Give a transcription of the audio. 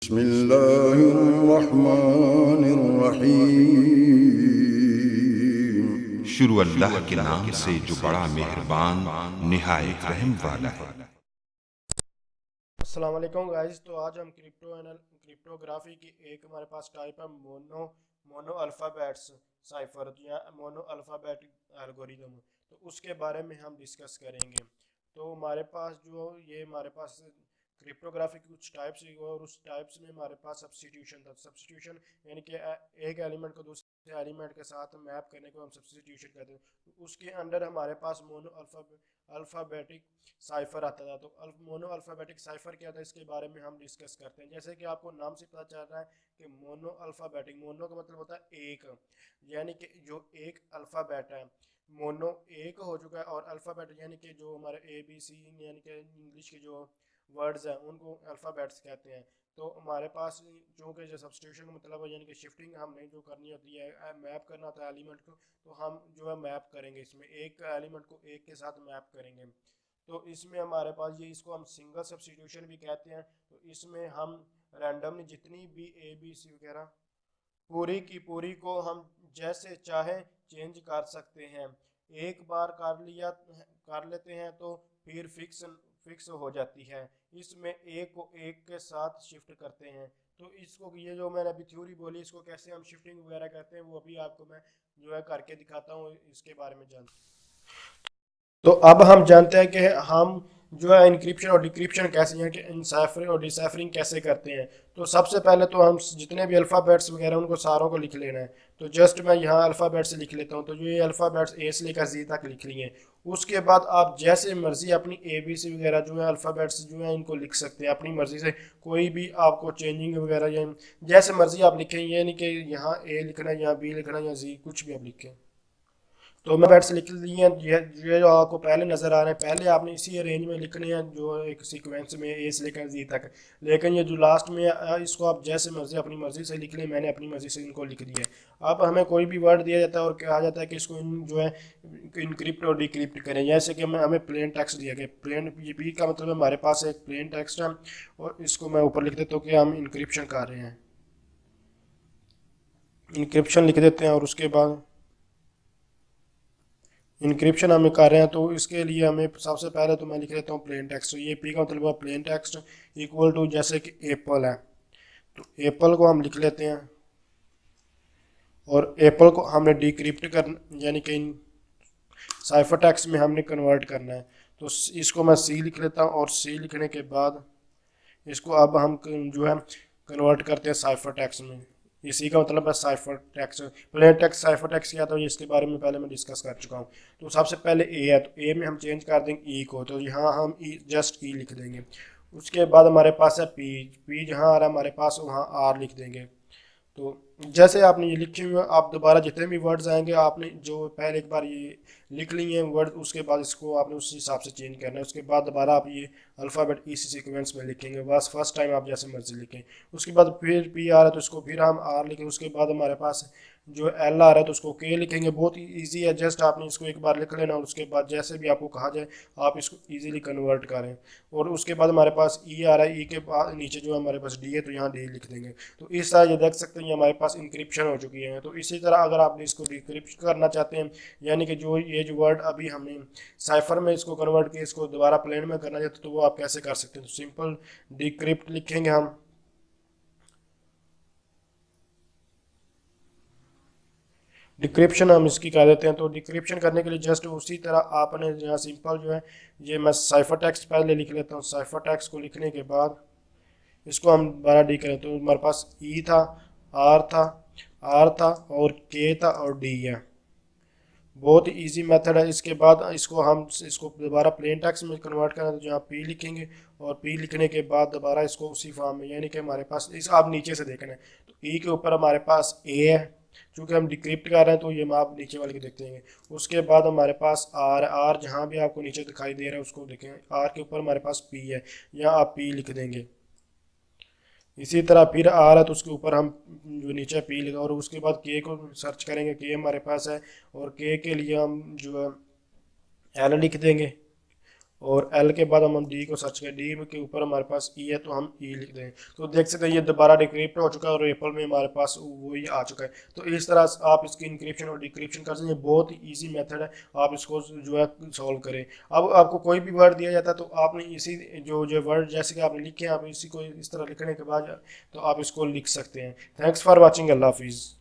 बिस्मिल्लाहिर्रहमानिर्रहीम। शुरू अल्लाह के नाम से जो बड़ा मेहरबान निहायत रहम वाला है। अस्सलाम वालेकुम गाइस। तो आज हम क्रिप्टोग्राफी की एक हमारे पास टाइप है मोनो अल्फ़ाबेट्स साइफर या मोनो अल्फ़ाबेट एल्गोरिदम। तो उसके बारे में हम डिस्कस करेंगे। तो हमारे पास हमारे पास क्रिप्टोग्राफी की कुछ टाइप्स ही और उस टाइप्स में हमारे पास सब्स्टिट्यूशन था। सब्स्टिट्यूशन यानी कि एक एलिमेंट को दूसरे एलिमेंट के साथ मैप करने को हम सब्स्टिट्यूशन कहते हैं। तो उसके अंडर हमारे पास मोनो अल्फ़ाबेटिक साइफर आता था। तो मोनो अल्फ़ाबेटिक साइफर क्या था, इसके बारे में हम डिस्कस करते हैं। जैसे कि आपको नाम से पता चल रहा है कि मोनो अल्फ़ाबेटिक, मोनो का मतलब होता है एक, यानी कि जो एक अल्फ़ाबेट है। मोनो एक हो चुका है और अल्फ़ाबेट यानी कि जो हमारे ABC यानी कि इंग्लिश के जो वर्ड्स हैं उनको अल्फ़ाबेट्स कहते हैं। तो हमारे पास चूँकि जो सब्स्टिट्यूशन का मतलब है यानी कि शिफ्टिंग हमने जो करनी होती है, मैप करना होता है एलिमेंट को, तो हम जो है मैप करेंगे, इसमें एक एलिमेंट को एक के साथ मैप करेंगे। तो इसमें हमारे पास इसको हम सिंगल सब्स्टिट्यूशन भी कहते हैं। तो इसमें हम रैंडमली जितनी भी ABC वगैरह पूरी की पूरी को हम जैसे चाहे चेंज कर सकते हैं। एक बार कर लेते हैं तो फिर फिक्स हो जाती है। इसमें एक को एक के साथ शिफ्ट करते हैं। तो इसको ये जो मैंने अभी थ्योरी बोली, इसको कैसे हम शिफ्टिंग वगैरह कहते हैं वो अभी आपको मैं जो है करके दिखाता हूँ, इसके बारे में जान। तो अब हम जानते हैं कि हम जो है इंक्रिप्शन और डिक्रिप्शन कैसे, हैं कि इनसाइफरिंग और डिसाइफरिंग कैसे करते हैं। तो सबसे पहले तो हम जितने भी अल्फ़ाबेट्स वगैरह उनको सारों को लिख लेना है। तो जस्ट मैं यहाँ अल्फ़ाबेट्स लिख लेता हूँ। तो जो ये अल्फ़ाबेट्स ए से लेकर जी तक लिख लिए हैं। उसके बाद आप जैसे मर्जी अपनी ABC वगैरह जो है अल्फ़ाबेट्स जो है इनको लिख सकते हैं अपनी मर्जी से। कोई भी आपको चेंजिंग वगैरह या जैसे मर्जी आप लिखें, ये नहीं कि यहाँ A लिखना है, यहाँ B लिखना है, या जी कुछ भी आप लिखें। तो मैं बैट्स लिख लिए हैं। ये जो आपको पहले नज़र आ रहे हैं, पहले आपने इसी रेंज में लिखने हैं जो एक सीक्वेंस में ए से लेकर जी तक। लेकिन ये जो लास्ट में इसको आप जैसे मर्जी अपनी मर्जी से लिख लें। मैंने अपनी मर्जी से इनको लिख दिया है। अब हमें कोई भी वर्ड दिया जाता है और कहा जाता है कि इसको जो है इनक्रिप्ट और डिक्रिप्ट करें। जैसे कि हमें प्लेन टेक्स्ट दिया गया, प्लेन बी का मतलब हमारे पास एक प्लेन टेक्स्ट है और इसको मैं ऊपर लिख देता हूँ कि हम इनक्रिप्शन कर रहे हैं। इनक्रिप्शन लिख देते हैं और उसके बाद इंक्रिप्शन हमें कर रहे हैं। तो इसके लिए हमें सबसे पहले तो मैं लिख लेता हूँ प्लेन टेक्स्ट। ये पी का मतलब है प्लेन टेक्स्ट इक्वल टू जैसे कि एप्पल है, तो एप्पल को हम लिख लेते हैं और एप्पल को हमने डिक्रिप्ट कर यानी कि साइफर टेक्स्ट में हमने कन्वर्ट करना है। तो इसको मैं सी लिख लेता हूँ और सी लिखने के बाद इसको अब हम जो है कन्वर्ट करते हैं साइफर टेक्स्ट में। इसी का मतलब है cipher text. Plain text cipher text क्या था इसके बारे में पहले मैं डिस्कस कर चुका हूँ। तो सबसे पहले ए है, तो ए में हम चेंज कर देंगे ई को। तो यहाँ हम जस्ट ई लिख देंगे। उसके बाद हमारे पास है पी, पी जहाँ आ रहा है हमारे पास वहाँ आर लिख देंगे। तो जैसे आपने ये लिखे हुए आप दोबारा जितने भी वर्ड्स आएंगे आपने जो पहले एक बार ये लिख लिए हैं वर्ड, उसके बाद इसको आपने उस हिसाब से चेंज करना है। उसके बाद दोबारा आप ये अल्फ़ाबेट इसी सीक्वेंस में लिखेंगे। बस फर्स्ट टाइम आप जैसे मर्जी लिखें। उसके बाद फिर पी आ रहा है तो इसको फिर हम आर लिखें। उसके बाद हमारे पास जो एल आ रहा है तो उसको के लिखेंगे। बहुत ही ईजी है, जस्ट आपने इसको एक बार लिख लेना और उसके बाद जैसे भी आपको कहा जाए आप इसको ईजिली कन्वर्ट करें। और उसके बाद हमारे पास ई आ रहा है, ई के बाद नीचे जो हमारे पास डी है तो यहाँ डी लिख देंगे। तो इस तरह ये देख सकते हैं ये हमारे पास इंक्रिप्शन हो चुकी है। तो इसी तरह अगर आप इसको डिक्रिप्ट करना चाहते हैं यानी कि जो वर्ड अभी हमने साइफर में इसको कन्वर्ट किया इसको दोबारा प्लेन में करना चाहते तो वो आप कैसे कर सकते हैं। तो सिंपल डिक्रिप्ट लिखेंगे हम। डिक्रिप्शन हम इसकी कर देते हैं। तो डिक्रिप्शन करने के लिए जस्ट उसी तरह आपने यहाँ सिंपल जो है ये मैं साइफर टेक्स्ट पहले लिख लेता हूँ। साइफर टेक्स्ट को लिखने के बाद इसको हम दोबारा डी करें तो हमारे पास ई था, आर था, आर था और के था और डी है। बहुत ही ईजी मेथड है। इसके बाद इसको दोबारा प्लेन टेक्स्ट में कन्वर्ट करना है तो यहाँ पी लिखेंगे और पी लिखने के बाद दोबारा इसको उसी फॉर्म में यानी कि हमारे पास इस आप नीचे से देखना है तो ई के ऊपर हमारे पास ए है। चूँकि हम डिक्रिप्ट कर रहे हैं तो ये आप नीचे वाले को देखते हैं। उसके बाद हमारे पास आर, आर जहाँ भी आपको नीचे दिखाई दे रहा है उसको देखें। आर के ऊपर हमारे पास पी है, यहाँ आप पी लिख देंगे। इसी तरह फिर आ रहा है तो उसके ऊपर हम जो नीचे पी लिखा और उसके बाद के को सर्च करेंगे। के हमारे पास है और के लिए हम जो है एल लिख देंगे। और एल के बाद हम डी को सर्च करें, डी के ऊपर हमारे पास ई है तो हम ई लिख दें। तो देख सकते हैं ये दोबारा डिक्रिप्ट हो चुका है और एप्पल में हमारे पास वो ये आ चुका है। तो इस तरह आप इसकी इंक्रिप्शन और डिक्रिप्शन कर सकते हैं। बहुत ही ईजी मेथड है, आप इसको जो है सॉल्व करें। अब आपको कोई भी वर्ड दिया जाता है तो आपने इसी जो जो वर्ड जैसे कि आपने लिखे हैं, आप इसी को इस तरह लिखने के बाद तो आप इसको लिख सकते हैं। थैंक्स फॉर वॉचिंग, अल्लाह हाफिज़।